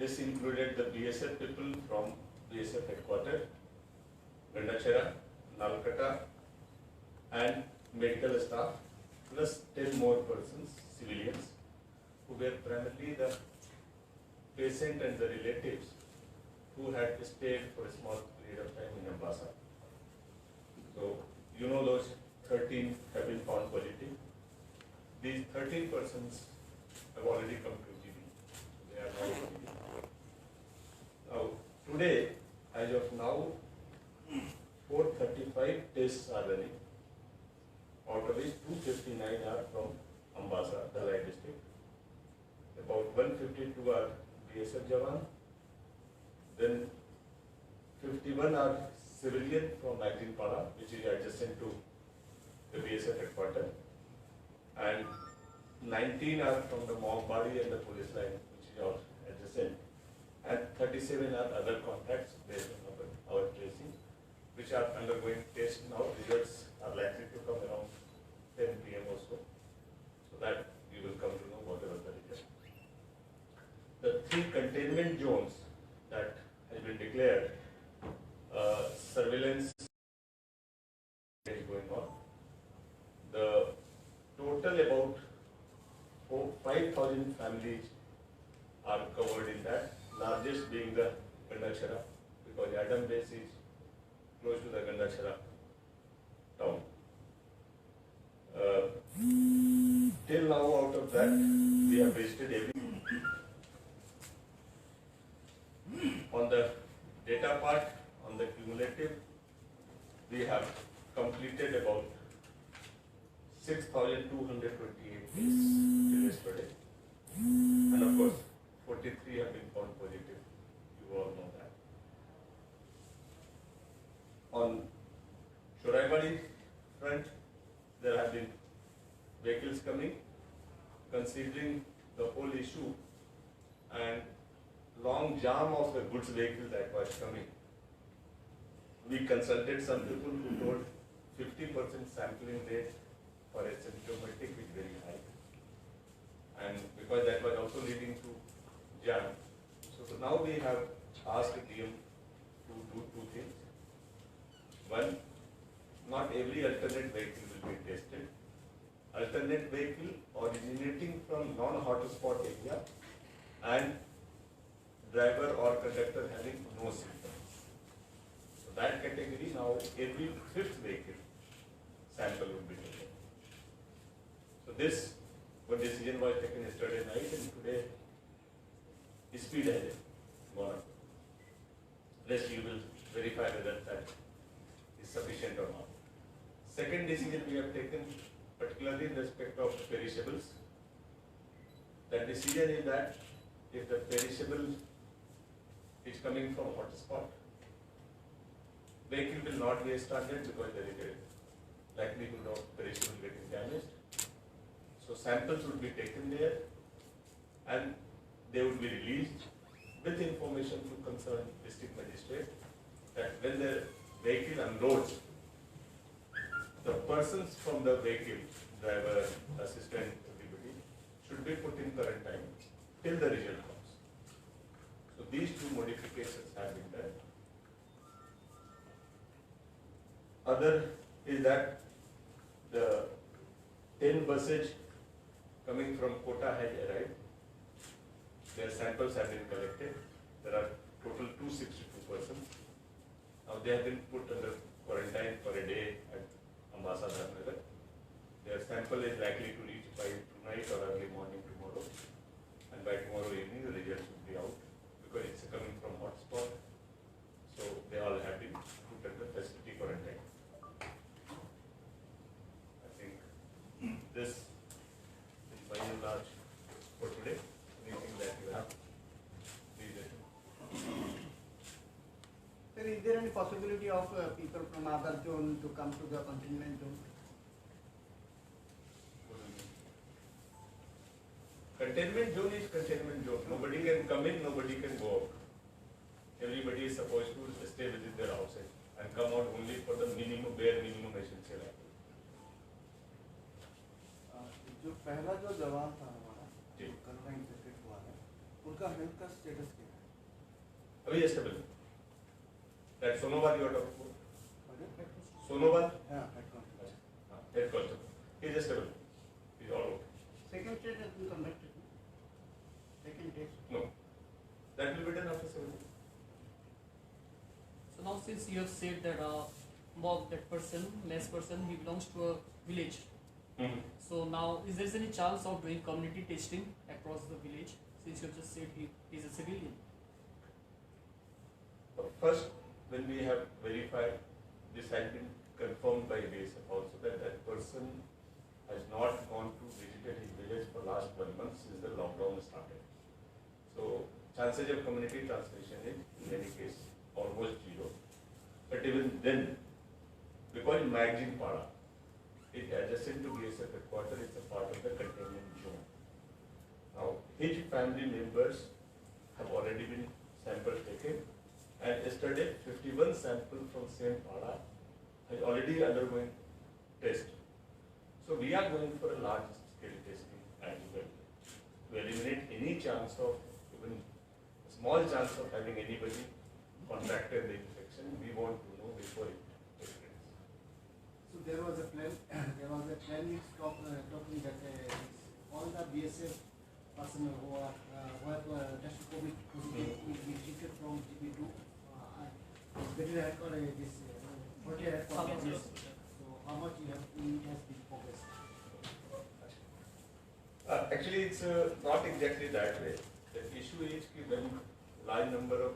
This included the BSF people from BSF headquarters, Gandachara, Nalkata, and medical staff, plus 10 more persons, civilians, who were primarily the patient and the relatives who had stayed for a small period of time in Ambassa. So, you know, those 13 have been found positive. These 13 persons have already come to GB. They are now in GB. Now, today, as of now, 435 tests are running, out of which 259 are from Ambassa, Dhalai district. About 152 are BSF Jawan. Then 51 are civilian from Magdinpara, which is adjacent to the BSF headquarters. And 19 are from the Moambadi and the police line, which is our adjacent. And 37 are other contacts based on our tracing, which are undergoing tests now. Results are likely to come around 10 p.m. or so, so that you will come to know whatever the result. The 3 containment zones that has been declared, surveillance is going on. The total about 5,000 families are covered in that, largest being the Gandachara, because Adam base is close to the Gandachara town. Till now, out of that, we have visited every. On the data part, on the cumulative, we have completed about 6,228 tests till yesterday. And of course, 43 have been found positive. You all know that. On Choraibari front, there have been vehicles coming. Considering the whole issue and long jam of the goods vehicle that was coming, we consulted some people who told 50% sampling rate for asymptomatic is very high. And because that was also leading to jam. So now we have asked DM to do 2 things. One, not every alternate vehicle will be tested. Alternate vehicle originating from non-hotspot area and driver or conductor having no symptoms. So that category now, every 5th vehicle sample will be taken. So this one decision was taken yesterday night, and today speed has gone up. Rest you will verify whether that is sufficient or not. Second decision we have taken, particularly in respect of perishables. That decision is that if the perishable is coming from hotspot, vehicle will not be started because there is a likelihood of perishable getting damaged. So samples would be taken there and they would be released with information to concerned district magistrate that when the vehicle unloads, the persons from the vehicle, driver, assistant, everybody, should be put in quarantine till the result comes. So these 2 modifications have been done. Other is that the 10 buses coming from Kota has arrived. Their samples have been collected. There are total 262 persons. Now they have been put under quarantine for a day at Ambassa Dharnagar. Their sample is likely to reach by tonight or early morning tomorrow. And by tomorrow evening the results will be out because it's coming from hotspot. So they all have been put under facility quarantine. I think this is by and large for today. Anything that you have? Please let me know. Sir, is there any possibility of people from other zone to come to the containment zone? Containment zone is containment zone. Nobody can come in, nobody can go out. Everybody is supposed to stay within their houses and come out only for the minimum, bare minimum essential activity. जो पहला जो जवान था हमारा जी। Confined secret हुआ है, उनका उनका हेल्थ का स्टेटस क्या है? अभी स्टेबल है। That Sonowal you are talking Pardon? Sonowal हाँ, head contact. Head constable is stable is all okay Second stage has been conducted. Second test. No that will be done after 7 days. So now since you have said that Bob, that person, last person, he belongs to a village. So now is there any chance of doing community testing across the village? Since you have just said he is a civilian. First, when we have verified, this has been confirmed by BSF also that that person has not gone to visited his village for last 1 month since the lockdown started. So chances of community transmission is in any case almost zero. But even then, because Magazine Pada is adjacent to BSF headquarters, it's a part of the containment zone. Now, his family members have already been samples taken, and yesterday 51 samples from same Pada has already undergoing test. So we are going for a large scale testing as well to eliminate any chance of even a small chance of having anybody contracted the infection. We want to know before it spreads. So there was a plan talking that all the BSF personnel who are tested COVID positive will be treated from GP to better headquarters, this 40 headquarters. So how much it has been progressed? Actually, it's not exactly that way. The issue is that when large number of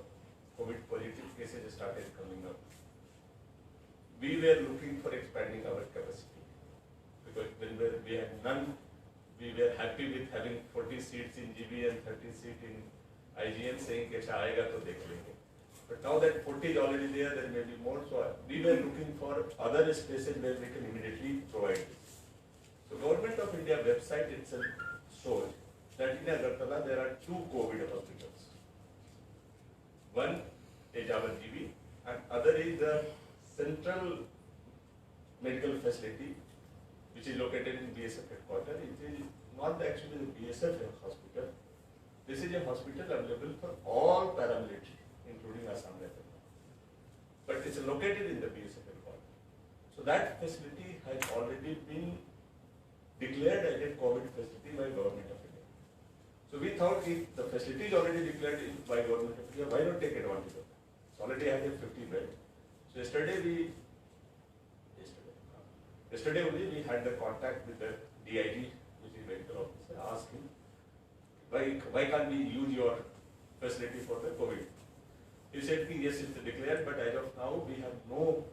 COVID positive cases started coming up, we were looking for expanding our capacity. Because when we had none, we were happy with having 40 seats in GB and 30 seats in IGM, saying कि अच्छा आएगा तो देख लेंगे. But now that 40 is already there, there may be more. So we were looking for other spaces where we can immediately provide this. So Government of India website itself shows that in Agartala there are 2 COVID hospitals. One is our GB and other is the Central Medical Facility, which is located in BSF headquarters. It is not actually the BSF hospital. This is a hospital available for all paramilitary, including Assam Rifle. But it's located in the BSF headquarters. So that facility has already been declared as a COVID facility by Government of India. So we thought if the facility is already declared by Government of India, why not take advantage of that? It's already has a 50 bed. So yesterday only we had the contact with the DIG, which is medical officer, asked him, why can't we use your facility for the COVID? He said, yes, it's declared, but as of now we have no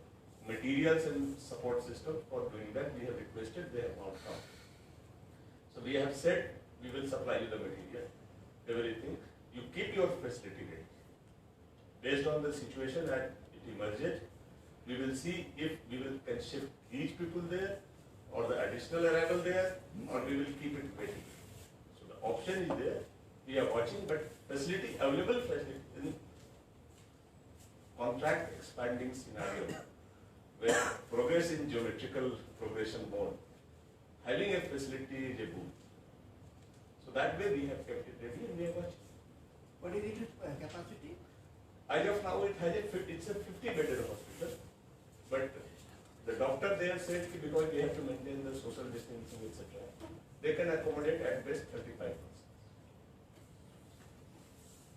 materials and support system for doing that. We have requested, they have not come. So we have said, we will supply you the material, everything. You keep your facility ready. Based on the situation that it emerges, we will see if we can shift each people there, or the additional arrival there, or we will keep it ready. So the option is there. We are watching, but facility available facility in contract expanding scenario, where progress in geometrical progression mode, having a facility is a boon. So that way we have kept it ready and we are watching. What is its capacity? As of now, it's a 50-bedded hospital, but the doctor there said that because we have to maintain the social distancing, etc., they can accommodate at best 35%.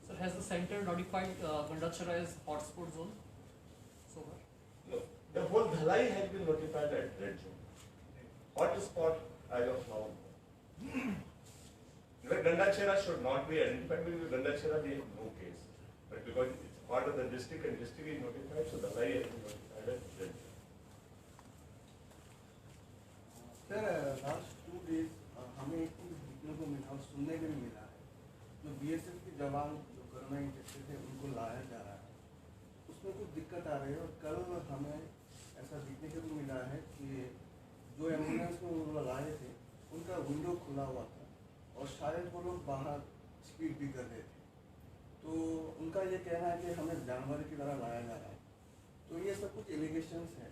So has the center notified Gandachara as hotspot zone so far? No, the whole Dhalai has been notified at red zone. Hotspot as of now. Gandachara should not be identified because Gandachara we have no case. But because it's part of the district and district is notified, so Dhalai has been notified at red zone. Sir, last 2 days हमें एक चीज देखने को मिला और सुनने में मिला है, जो BSF के जवान जो कोरोना इंफेक्टेड थे उनको लाया जा रहा है, उसमें कुछ दिक्कत आ रही है। और कल हमें ऐसा देखने को मिला है कि जो एम्बुलेंस में वो लाए थे उनका विंडो खुला हुआ था और शायद वो लोग बाहर स्पीड भी कर रहे थे। तो उनका ये कहना है कि हमें जानवर की तरह लाया जा रहा है। तो ये सब कुछ एलिगेशंस है।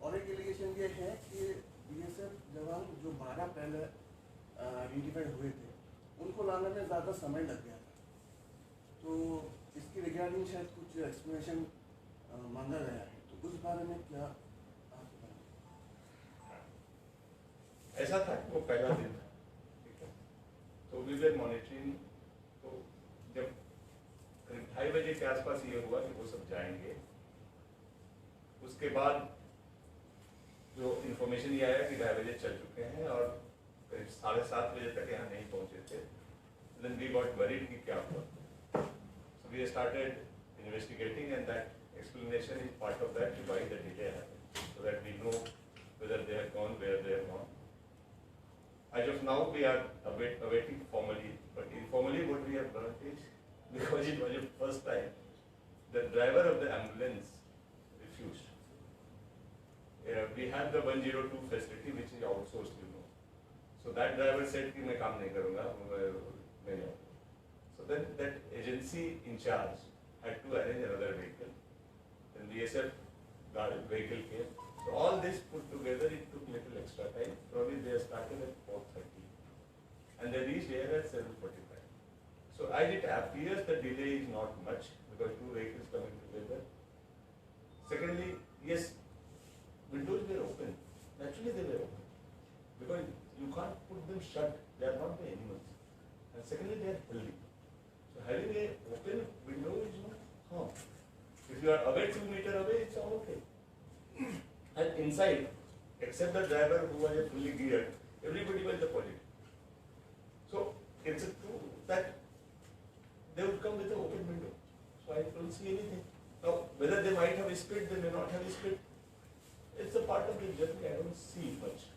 और एक एलिगेशन ये है कि BSF जवान जो 12 पहले आइडेंटिफाइड हुए थे उनको लाने में ज़्यादा समय लग गया था। तो इसके रिगार्डिंग शायद कुछ एक्सप्लेनेशन मांगा गया है, तो उस बारे में क्या आप बताएं? ऐसा था कि वो पहला दिन था, ठीक है, तो वी वर मॉनिटरिंग। तो जब करीब 2:30 बजे के आसपास ये हुआ कि वो सब जाएंगे, उसके बाद जो इन्फॉर्मेशन ये आया कि 2:30 बजे चल चुके हैं और करीब 7:30 बजे तक यहाँ नहीं पहुंचे थे। Then we got worried कि क्या हुआ, so we started investigating and that explanation is part of that why the delay happened, so that we know whether they have gone, where they have gone. As of now, we are awaiting formally, but informally what we have learned is, because it was the first time, the driver of the ambulance refused. We have the 102 facility which is outsourced, you know. So that driver said कि मैं काम नहीं करूँगा, मैं नहीं. So then that agency in charge had to arrange another vehicle. Then BSF vehicle came. So all this put together, it took little extra time. Probably they started at 4:30 and they reached here at 7:45. So as it appears, the delay is not much because two vehicles coming together. Secondly, yes, windows were open. Naturally they were open because you can't put them shut. They are not the animals. And secondly, they are healthy. So having a open window is not harm. If you are away 2 meters away, it's all okay. And inside, except the driver who was fully geared, everybody was the positive. So it's a true that they would come with an open window. So I don't see anything. Now, whether they might have split, they may not have split. It's a part of the journey. I don't see much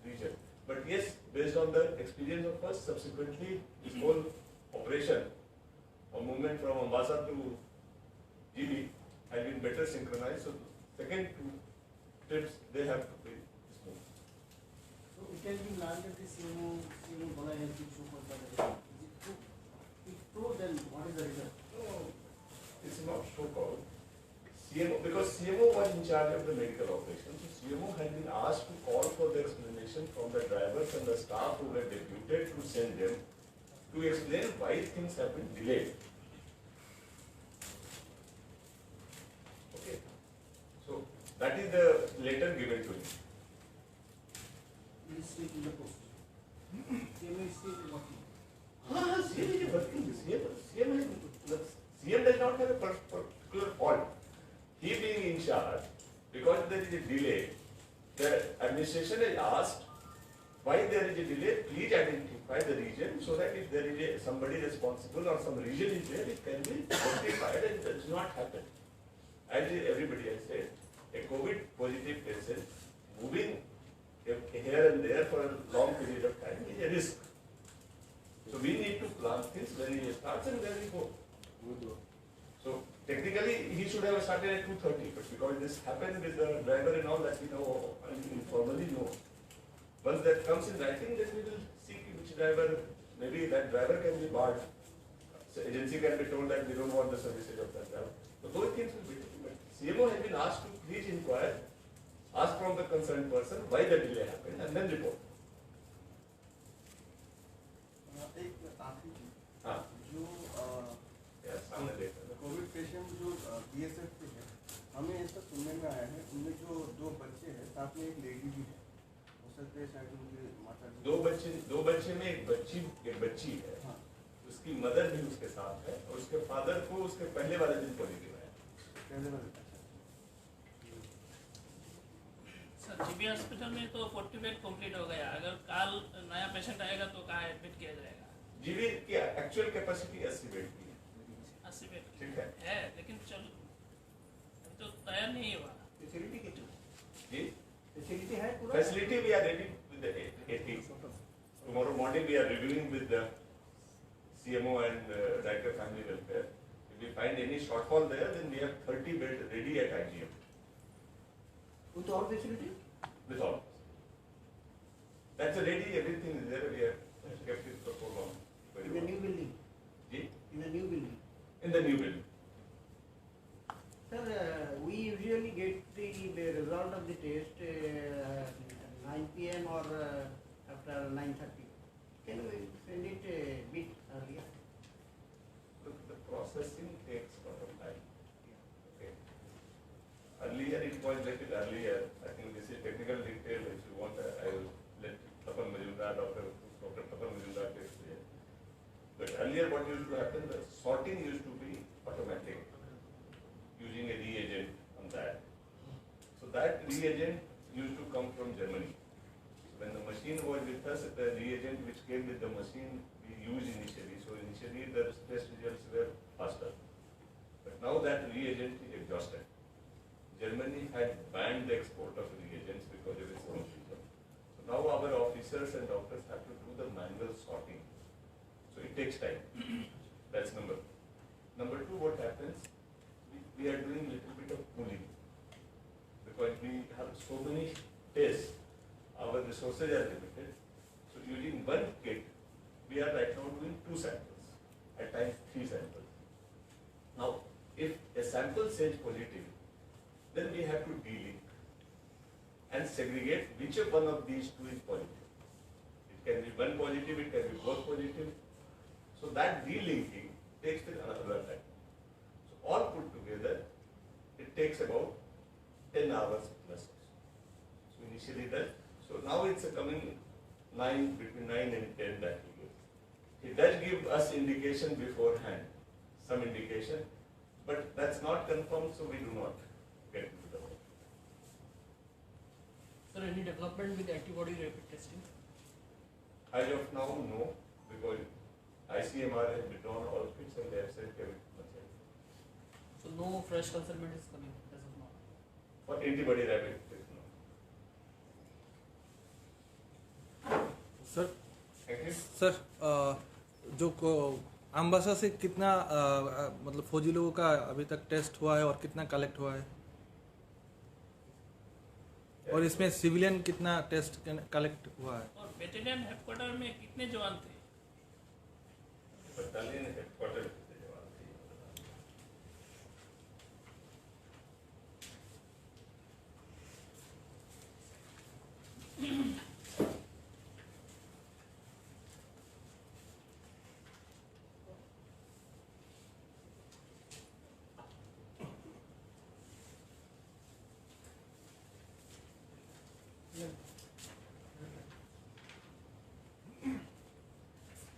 reason. But yes, based on the experience of us, subsequently, this whole operation or movement from Ambassa to GB has been better synchronized. So the second two trips, they have to be smooth. So it has been learned that the CMO Bala has been so far better. Is it true? If true, then what is the result? No, it's not so called. CMO, because CMO was in charge of the medical operations, so CMO had been asked to call for the explanation from the drivers and the staff who were deputed to send them to explain why things have been delayed. Okay, so that is the letter given to him. It is still in the post. CMO is still working. CM is working. CM does not have a particular fault. He being in charge, because there is a delay, the administration is asked why there is a delay, please identify the region so that if there is somebody responsible or some region is there, it can be rectified and it does not happen. As everybody has said, a COVID positive patient moving here and there for a long period of time is a risk. So we need to plan things when he starts and where we go. So technically he should have started at 2:30, but because this happened with the driver and all that we know and informally know. Once that comes in writing, then we will see which driver, maybe that driver can be barred. So agency can be told that we don't want the services of that driver. So those things will be taken. But CMO has been asked to please inquire, ask from the concerned person why the delay happened and then report. एक आखिरी चीज, हाँ, जो yes, सामने देखा था। Covid patient जो BSF के हैं, हमें ऐसा सुनने में आया है, उनमें जो 2 बच्चे हैं, साथ में एक लेडी भी है, हो सकते हैं शायद उनके माता जी। 2 बच्चे में एक बच्ची है, हाँ, उसकी मदर भी उसके साथ है और उसके फादर को उसके पहले वाले दिन पॉजिटिव आया। पहले वाले। सर जीबी हॉस्पिटल में तो 40 बेड कंप्लीट हो गया, अगर कल नया पेशेंट आएगा तो कहाँ एडमिट किया जाएगा? जीबी की एक्चुअल कैपेसिटी 80 बेड की है। 80 बेड ठीक है, लेकिन चलो अभी तो तैयार नहीं हुआ। फैसिलिटी कितनी? जी फैसिलिटी है पूरा? Facility we are ready with the 80. Tomorrow morning we are reviewing with the CMO and Director Family Welfare. If we find any shortfall there, then we have 30 bed ready at IGM With all facility? with all. That's ready, everything is there. We have kept it for so long. In the new building? जी, In the new building? in the new building. Sir, we usually get the result of the test 9 p.m. or after 9:30. Can we send it a bit earlier? Look, the process earlier what used to happen, the sorting used to be automatic, using a reagent on that. So that reagent used to come from Germany. So when the machine was with us, the reagent which came with the machine we used initially. So initially the test results were faster. But now that reagent is exhausted. Germany had banned the export of reagents because of its confusion. So now our officers and doctors have to do the manual sorting. So it takes time. That's number. Number two, what happens? We are doing little bit of pooling. Because we have so many tests, our resources are limited. So using one kit, we are right now doing 2 samples, at times 3 samples. Now, if a sample says positive, then we have to delink and segregate which of one of these two is positive. It can be one positive, it can be both positive. So that delinking takes another time. So all put together, it takes about 10 hours plus. So initially that, so now it's coming between 9 and 10 that we give. It does give us indication beforehand, some indication, but that's not confirmed, so we do not get into the work. Sir, any development with antibody rapid testing? As of now, no, because ICMR has withdrawn all kits and they have said everything. So no fresh consignment is coming as of now. For antibody rapid test, no. Sir Thank you. Sir जो अम्बासा से कितना मतलब फौजी लोगों का अभी तक test हुआ है और कितना कलेक्ट हुआ है और इसमें सिविलियन कितना टेस्ट कलेक्ट हुआ है और बटालियन हेडक्वार्टर में कितने जवान थे? बटालियन हेडक्वार्टर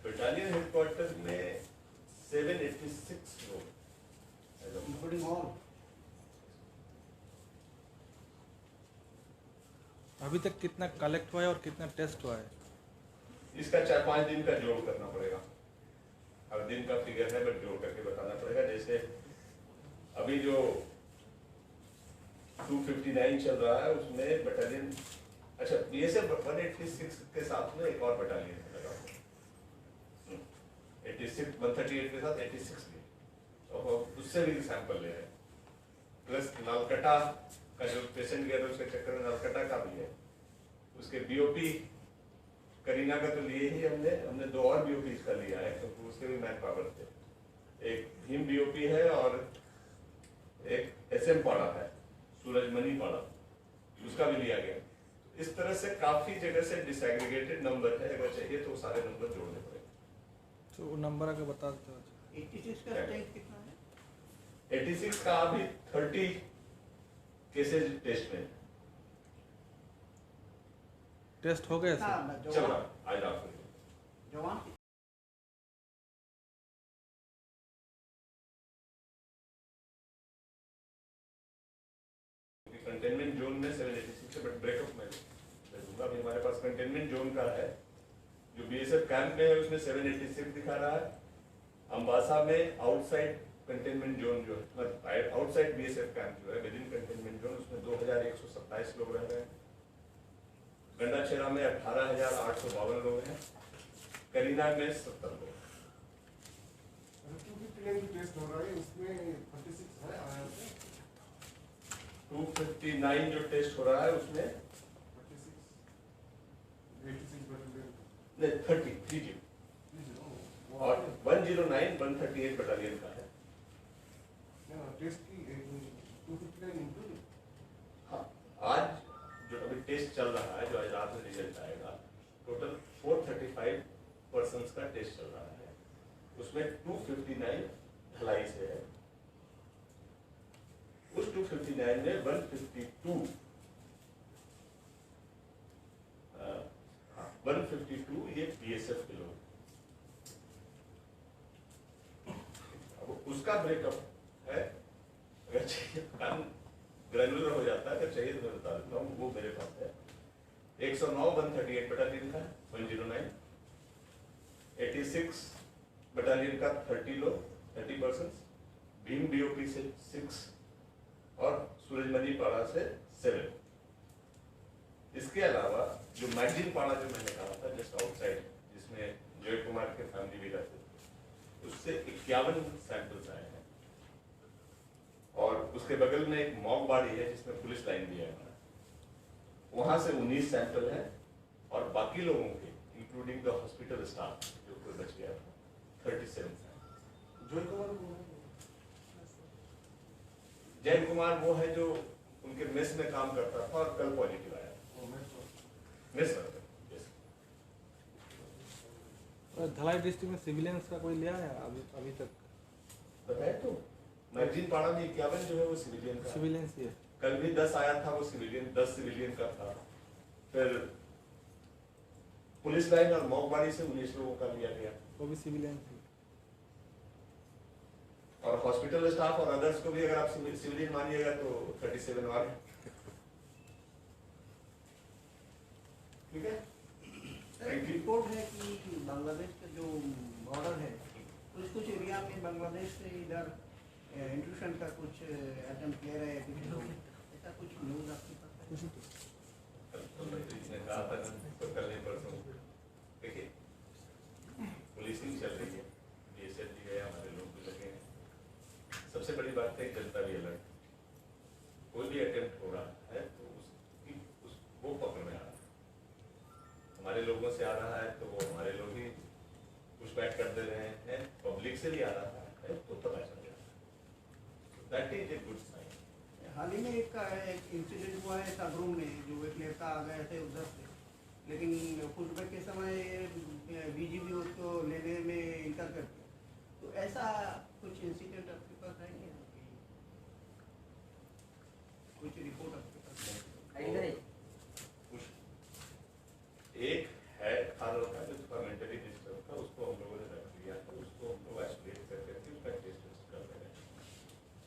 बटालियन हेडक्वार्टर में 786 लोग, including all. अभी तक कितना कलेक्ट हुआ है और कितना टेस्ट हुआ है इसका 4-5 दिन का जोड़ करना पड़ेगा। हर दिन का फिगर है बट जोड़ करके बताना पड़ेगा। जैसे अभी जो 259 चल रहा है उसमें बटालियन, अच्छा बीएसएफ 186 के साथ में एक और बटालियन लगा, 138 के साथ 86 भी, तो उससे भी सैंपल ले रहे हैं। प्लस नालकटा का जो पेशेंट गया था उसके चक्कर में नालकटा का भी है, उसके बीओपी करीना का तो लिए ही हमने 2 और बीओपी का लिया है क्योंकि तो उसके भी मैन पावर थे। एक भीम बीओपी है और एक एसएम पाड़ा है, सूरजमणि पाड़ा, उसका भी लिया गया। इस तरह से काफी जगह से डिसएग्रीगेटेड नंबर है, अगर चाहिए तो सारे नंबर जोड़ने पड़ेंगे। तो वो नंबर आगे बता देते हो 86 का स्ट्रेंथ कितना है? 86 का अभी 30 केसेज टेस्ट में टेस्ट हो गया सर हाँ, चल रहा है आज रात को। जवान कंटेनमेंट जोन में 786 है, बट ब्रेकअप में दूंगा। अभी हमारे पास कंटेनमेंट जोन का है, जो बीएसएफ कैंप में है उसमें 786 दिखा रहा है। अम्बासा में आउटसाइड कंटेनमेंट जोन जो है, आउटसाइड बीएसएफ कैंप जो है विद इन कंटेनमेंट जोन, उसमें 2127 लोग रह रहे हैं। गंडाछेरा में 18,852 लोग हैं। करीना में 70 लोग। 259 टेस्ट हो रहा है, उसमें 36 है आया है। 259 जो टेस्ट हो रहा है उसमें 86 बटालियन नहीं 30 और 109 138 बटालियन का है। टेस्ट की 259 इंक्लूड। हाँ, आज जो अभी टेस्ट चल रहा है, जो आज रात में रिजल्ट आएगा, टोटल 435 पर्सन्स का टेस्ट चल रहा है, उसमें 259 ढलाई से है। उस 259 में 152 ये बीएसएफ के लोग, उसका ब्रेकअप है, अगर चाहिए ग्रेनुलर हो जाता है, अगर चाहिए तो मैं बता देता हूँ, वो मेरे पास है। 109 138 बटालियन का 109, 86 बटालियन का 30 लोग 30%, भीम बीओपी से 6 और सूरजमणि पाड़ा से 7। इसके अलावा जो मैगजीन पाड़ा जो मैंने कहा था जस्ट आउटसाइड, जिसमें जय कुमार के फैमिली भी रहते थे, उससे 51 सैंपल्स आए हैं। और उसके बगल में एक मॉग बाड़ी है जिसमें पुलिस लाइन भी है हमारा, वहां से 19 सैंपल है। और बाकी लोगों के इंक्लूडिंग द हॉस्पिटल स्टाफ जो कोई बच गया था 37 सैंपल। जय कुमार को जैन कुमार वो है जो उनके मेस में काम करता था और कल पॉजिटिव आया। Mess worker, yes। धलाई डिस्ट्रिक्ट में सिविलियंस का कोई लिया है अभी तक? बताए तो मैगजीन पाड़ा में 51 जो है वो सिविलियन का। सिविलियंस ही है। कल भी 10 आया था, वो सिविलियन 10 सिविलियन का था। फिर पुलिस लाइन और मॉकबाड़ी से 19 लोगों का लिया गया, वो भी सिविलियंस ही। और हॉस्पिटल स्टाफ और अदर्स को भी अगर आप सिविलियन मानिएगा तो 37 और है। ठीक है। एक रिपोर्ट है कि बांग्लादेश का जो बॉर्डर है कुछ एरिया में बांग्लादेश से इधर इंट्रूशन का कुछ अटेम्प्ट किया रहे हैं, ऐसा कुछ न्यूज़ आपके पास है? इसने कहा था तो कल नहीं परसों, देखिए पुलिसिंग चल रही है, बीएसएफ भी है, हमारे लोग भी लगे हैं। सबसे बड़ी बात है जनता भी अलर्ट, कोई भी अटेम्प्ट हो रहा है तो वो पकड़ में आ रहा है। हमारे लोगों से आ रहा है तो वो हमारे लोग ही पुशबैक कर दे रहे हैं, पब्लिक से भी आ रहा है तो पता चल जाता है। That is a good sign. हाल ही में एक इंसिडेंट हुआ है साबरूम में, जो एक लड़का आ गए थे उधर से, लेकिन पुशबैक के समय बीजीबी उसको लेने में इनकार कर दिया। तो ऐसा कुछ इंसिडेंट आपके पास है क्या? कुछ रिपोर्ट आपके पास है? एक है खानों का जो फर्मेंटरी डिस्टर्ब था, उसको हम लोगों ने रख दिया था, उसको हम लोग आइसोलेट करके उसका टेस्ट कर रहे हैं,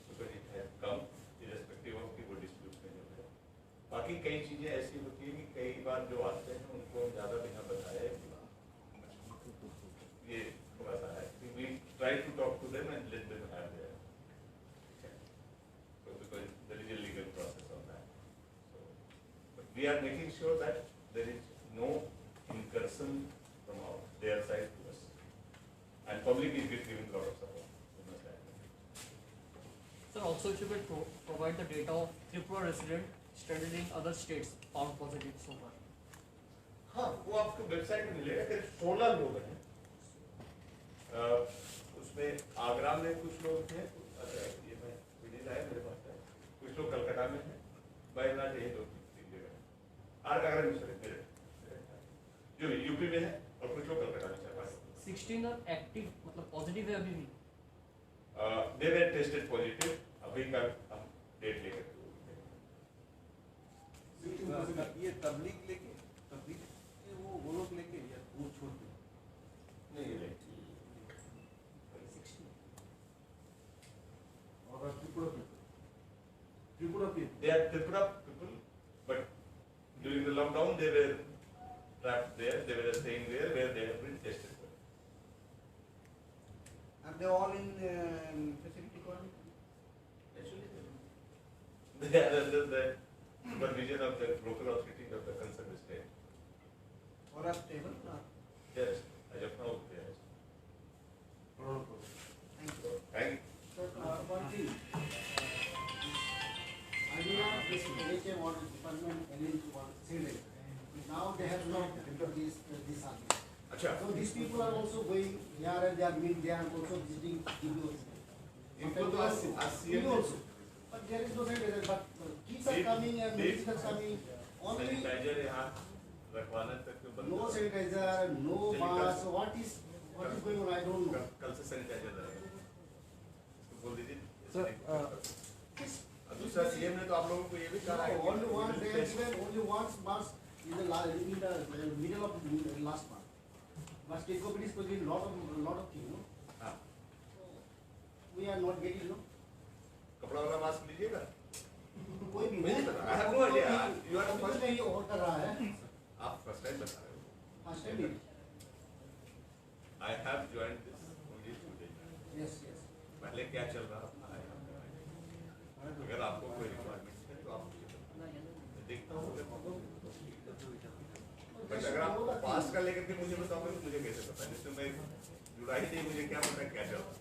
because it has come irrespective of कि वो डिस्प्यूट में जो है। बाकी कई चीजें ऐसी होती है कि कई बार जो आते हैं उनको हम ज्यादा बिना बताए ये थोड़ा सा है, we try to talk to them and let them have their, so because there is a legal process on that, so but we are making sure that there is no incursion from their side to us, and public is giving a lot of support. Sir, also if you could provide the data of Tripura resident studied in other states found positive so far. हाँ, वो आपको website में मिलेगा। करीब 16 लोग हैं, उसमें आगरा में कुछ लोग थे, ये मैं विदित आया मेरे पास है, कुछ लोग कलकत्ता में हैं, बाय नॉट ये 2-3 जगह आगरा में मेरे जो यूपी में है और कुछ लोग कलकत्ता में चल रहा है। 16 और एक्टिव मतलब पॉजिटिव है अभी भी? दे वर टेस्टेड पॉजिटिव, अभी का हम डेट लेकर ये तबलीग लेके वो लोग लेके या वो छोड़ दे नहीं ले। और Tripura They are Tripura people, but during the lockdown they were trapped there. They were staying there where they have been tested. Are they all in facility quarantine? Actually, they are under the supervision of the local authority of the concerned state. Or are stable? Yes, as of now they are. Thank you. Thank you. So, one thing. Earlier, this NHM or department LNG was single. Now they have not this argument. अच्छा, So these people are also going here and they are meeting, they are also visiting DBOs. इनको तो DB also. But there is no sanitizer. But kids are coming and visitors coming. Only sanitiser यहाँ रखवाने तक तो बंद। no sanitizer, no mask. So what is going on? I don't know. कल से sanitiser रहेगा। इसको बोल दीजिए। सर दूसरा सीएम ने तो आप लोगों को ये भी कहा है Only one, they have given only one mask in the middle of the last month. But state government is putting lot of things, no? हाँ। We are are not getting no कपड़ा वाला मास्क लीजिएगा। कोई भी मुझे नहीं पता, I have no idea. You are the first ये और कर रहा है आप फर्स्ट टाइम बता रहे हो। First time I have joined this only 2 days back. Yes yes पहले क्या चल रहा था I have no idea. अगर आपको कोई रिक्वायरमेंट है तो आप मुझे बताइए। मैं देखता हूँ बट अगर आप पास का लेकर के मुझे बताओगे तो मुझे कैसे पता है, जैसे मैं जुड़ा ही नहीं, मुझे क्या पता क्या चल रहा है।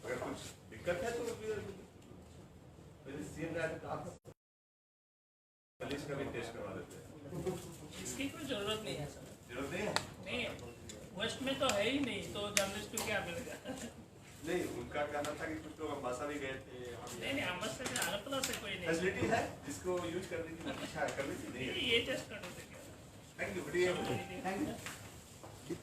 अगर कुछ दिक्कत है तो फिर मेरे सीएम ने आप पुलिस का भी टेस्ट करवा देते हैं। इसकी कोई जरूरत नहीं है सर। जरूरत नहीं है? नहीं है, वेस्ट में तो है ही नहीं, तो जर्नलिस्ट को क्या मिलेगा? नहीं, उनका कहना था कि कुछ लोग अम्बासा भी गए थे। नहीं अम्बासा से अगरतला से कोई नहीं। फैसिलिटी है जिसको यूज करने की इच्छा है, करने की नहीं है। ये टेस्ट कर दो। थैंक यू, बढ़िया। Thank you